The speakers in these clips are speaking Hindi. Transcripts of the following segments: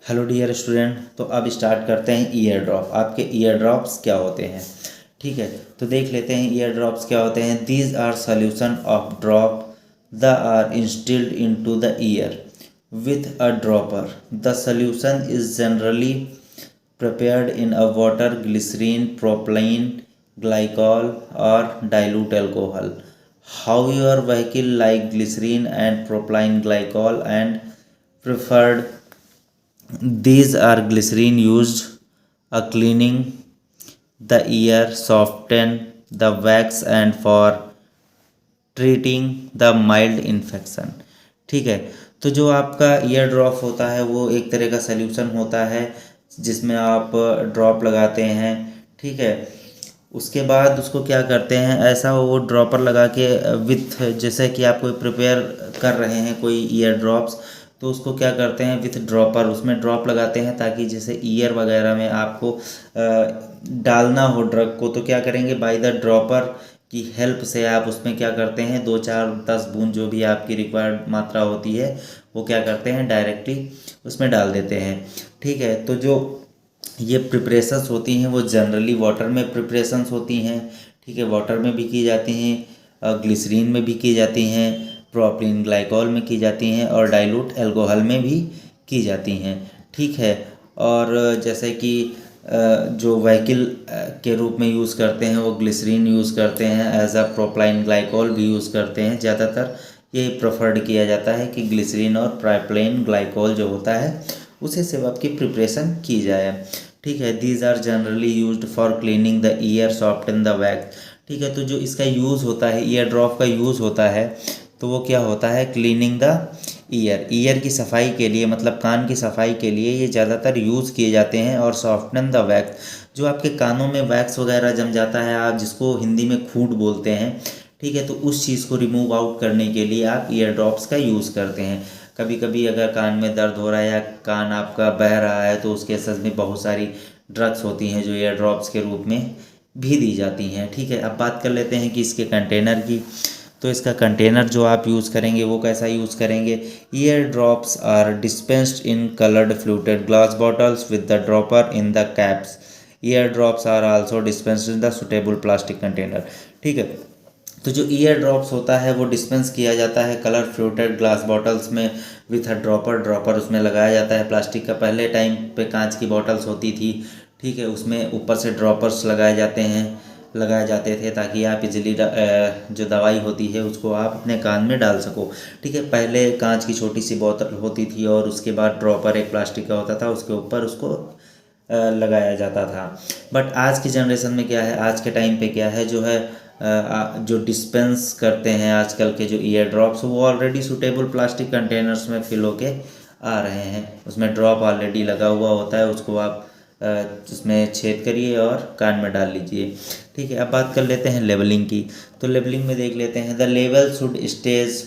Hello dear student. तो अब स्टार्ट करते हैं ईयर ड्रॉप। आपके ईयर ड्रॉप्स क्या होते हैं? ठीक है, तो देख लेते हैं ईयर ड्रॉप्स क्या होते हैं। These are solution of drop they are instilled into the ear with a dropper. The solution is generally prepared in a water, glycerine, propylene glycol, or dilute alcohol. How your vehicle like glycerine and propylene glycol and preferred. These are glycerine used a cleaning the ear, soften the wax and for treating the mild infection. ठीक है, तो जो आपका ईयर ड्रॉप होता है वो एक तरह का सल्यूशन होता है जिसमें आप ड्रॉप लगाते हैं। ठीक है, उसके बाद उसको क्या करते हैं, ऐसा वो ड्रॉपर लगा के विथ, जैसे कि आप कोई प्रिपेयर कर रहे हैं कोई ईयर ड्रॉप्स, तो उसको क्या करते हैं विथ ड्रॉपर उसमें ड्रॉप लगाते हैं ताकि जैसे ईयर वगैरह में आपको डालना हो ड्रग को, तो क्या करेंगे बाय द ड्रॉपर की हेल्प से आप उसमें क्या करते हैं 2 4 10 बूंद जो भी आपकी रिक्वायर्ड मात्रा होती है वो क्या करते हैं डायरेक्टली उसमें डाल देते हैं। ठीक है, तो जो ये प्रिपरेशंस होती हैं वो जनरली वाटर में प्रिपरेशंस होती हैं। ठीक है, वाटर में भी की जाती हैं, ग्लिसरीन में भी की जाती हैं, प्रोपिलीन ग्लाइकॉल में की जाती हैं और डाइल्यूट अल्कोहल में भी की जाती हैं। ठीक है, और जैसे कि जो व्हीकल के रूप में यूज़ करते हैं वो ग्लिसरीन यूज़ करते हैं, एज अ प्रोपिलीन ग्लाइकॉल भी यूज़ करते हैं। ज़्यादातर ये प्रेफर्ड किया जाता है कि ग्लिसरीन और प्रोपिलीन ग्लाइकॉल जो होता है उसे से आपकी प्रिपरेशन की जाए। ठीक है, these are generally used for cleaning the ear, soften the wax. ठीक है, तो जो इसका यूज़ होता है ईयर ड्रॉप का यूज़ होता है तो वो क्या होता है क्लीनिंग द ईयर की सफाई के लिए, मतलब कान की सफाई के लिए ये ज़्यादातर यूज़ किए जाते हैं। और सॉफ्टन द वैक्स, जो आपके कानों में वैक्स वगैरह जम जाता है, आप जिसको हिंदी में खूंट बोलते हैं, ठीक है, तो उस चीज़ को रिमूव आउट करने के लिए आप ईयर ड्रॉप्स का यूज़ करते हैं। कभी कभी अगर कान में दर्द हो रहा है या कान आपका बह रहा है तो उस केसेस में बहुत सारी ड्रग्स होती हैं जो ईयर ड्रॉप्स के रूप में भी दी जाती हैं। ठीक है, अब बात कर लेते हैं कि इसके कंटेनर की। तो इसका कंटेनर जो आप यूज़ करेंगे वो कैसा यूज़ करेंगे। Ear drops are dispensed in coloured fluted glass bottles with the dropper in the caps. Ear drops are also dispensed in the suitable plastic container. ठीक है, तो जो ईयर ड्रॉप्स होता है वो डिस्पेंस किया जाता है कलर फ्लूटेड ग्लास बॉटल्स में विथ अ ड्रॉपर उसमें लगाया जाता है प्लास्टिक का। पहले टाइम पे कांच की बॉटल्स होती थी, ठीक है, उसमें ऊपर से ड्रॉपर्स लगाए जाते थे ताकि आप इजीली जो दवाई होती है उसको आप अपने कान में डाल सको। ठीक है, पहले कांच की छोटी सी बोतल होती थी और उसके बाद ड्रॉपर एक प्लास्टिक का होता था, उसके ऊपर उसको लगाया जाता था। बट आज की जनरेशन में क्या है, आज के टाइम पे क्या है, जो है जो डिस्पेंस करते हैं आजकल के जो ईयर ड्रॉप्स वो ऑलरेडी सूटेबल प्लास्टिक कंटेनर्स में फिल होके आ रहे हैं। उसमें ड्रॉप ऑलरेडी लगा हुआ होता है, उसको आप उसमें छेद करिए और कान में डाल लीजिए। ठीक है, अब बात कर लेते हैं लेवलिंग की। तो लेवलिंग में देख लेते हैं the level should stage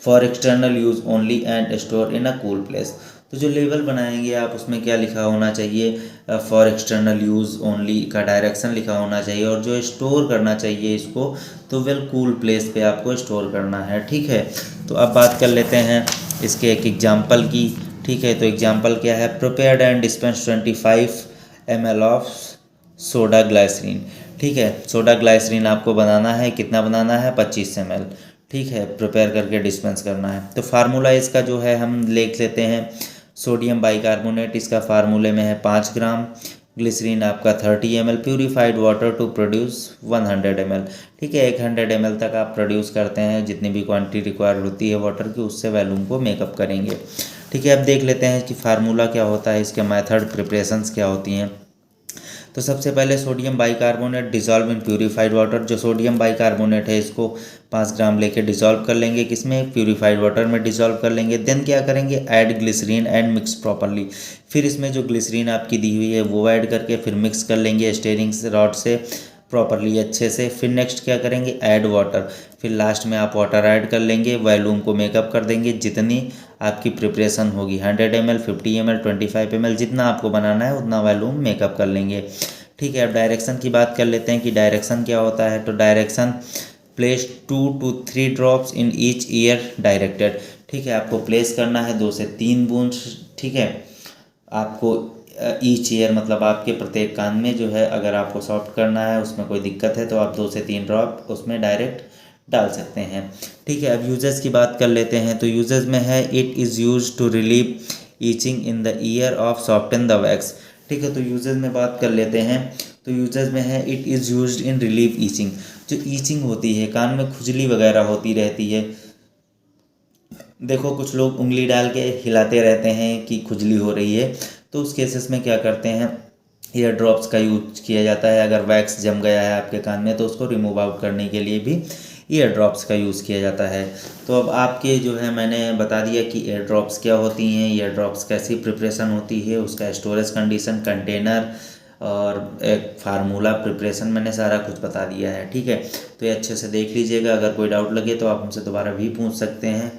for external use only and store in a cool place. तो जो लेबल बनाएंगे आप उसमें क्या लिखा होना चाहिए, फॉर एक्सटर्नल यूज़ ओनली का डायरेक्शन लिखा होना चाहिए, और जो स्टोर करना चाहिए इसको तो वेल कूल प्लेस पे आपको स्टोर करना है। ठीक है, तो अब बात कर लेते हैं इसके एक एग्जाम्पल की। ठीक है, तो एग्जाम्पल क्या है, prepared and dispense 25 ml of soda glycerine. ठीक है, सोडा ग्लाइसरीन आपको बनाना है, कितना बनाना है 25 ml। ठीक है, प्रिपेयर करके डिस्पेंस करना है। तो फार्मूला इसका जो है हम लिख लेते हैं, सोडियम बाइकार्बोनेट इसका फार्मूले में है 5 ग्राम, ग्लिसरीन आपका 30 ml, purified water to produce 100 ml। ठीक है, 100 ml तक आप प्रोड्यूस करते हैं, जितनी भी क्वांटिटी रिक्वायर होती है वाटर की उससे वॉल्यूम को मेकअप करेंगे। ठीक है, अब देख लेते हैं कि फार्मूला क्या होता है, इसके मेथड प्रिपरेशंस क्या होती हैं। तो सबसे पहले सोडियम बाइकार्बोनेट डिज़ोल्व इन प्यूरिफाइड वाटर। जो सोडियम बाइकार्बोनेट है इसको 5 ग्राम लेके डिज़ोल्व कर लेंगे, किसमें, प्यूरिफाइड वाटर में डिज़ोल्व कर लेंगे। देन क्या करेंगे, add glycerin and mix properly. फिर इसमें जो ग्लिसरीन आपकी दी हुई है वो ऐड करके फिर मिक्स कर लेंगे स्टेयरिंग रॉड से प्रॉपरली अच्छे से। फिर नेक्स्ट क्या करेंगे, ऐड वाटर। फिर लास्ट में आप वाटर ऐड कर लेंगे, वॉल्यूम को मेकअप कर देंगे जितनी आपकी प्रिपरेशन होगी, 100 ml, 50 ml, 25 ml, जितना आपको बनाना है उतना वॉल्यूम मेकअप कर लेंगे। ठीक है, अब डायरेक्शन की बात कर लेते हैं कि डायरेक्शन क्या होता है। तो direction, place 2 to 3 drops in each year directed. ठीक है, आपको प्लेस करना है 2 से 3 बूंद। ठीक है, आपको ईच ईयर मतलब आपके प्रत्येक कान में जो है अगर आपको सॉफ्ट करना है, उसमें कोई दिक्कत है तो आप 2 से 3 ड्रॉप उसमें डायरेक्ट डाल सकते हैं। ठीक है, अब यूजेस की बात कर लेते हैं। तो यूजेस में है it is use to relieve itching in the ear of soften the wax. ठीक है, तो यूजेस में बात कर लेते हैं। तो यूजेस में है it is used in relieve itching. जो ईचिंग होती है, कान में खुजली वगैरह होती रहती है, देखो कुछ लोग उंगली डाल के हिलाते रहते हैं कि खुजली हो रही है, तो उस केसेस में क्या करते हैं, ईयर ड्रॉप्स का यूज किया जाता है। अगर वैक्स जम गया है आपके कान में तो उसको रिमूव आउट करने के लिए भी ईयर ड्रॉप्स का यूज़ किया जाता है। तो अब आपके जो है मैंने बता दिया कि ईयर ड्रॉप्स क्या होती हैं, ईयर ड्रॉप्स कैसी प्रिपरेशन होती है, उसका स्टोरेज कंडीशन, कंटेनर और एक फार्मूला प्रिपरेशन, मैंने सारा कुछ बता दिया है। ठीक है, तो ये अच्छे से देख लीजिएगा। अगर कोई डाउट लगे तो आप हमसे दोबारा भी पूछ सकते हैं।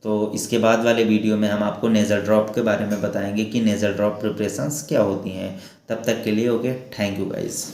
तो इसके बाद वाले वीडियो में हम आपको नेज़ल ड्रॉप के बारे में बताएंगे कि नेज़ल ड्रॉप प्रिपरेशंस क्या होती हैं। तब तक के लिए ओके, थैंक यू गाइस।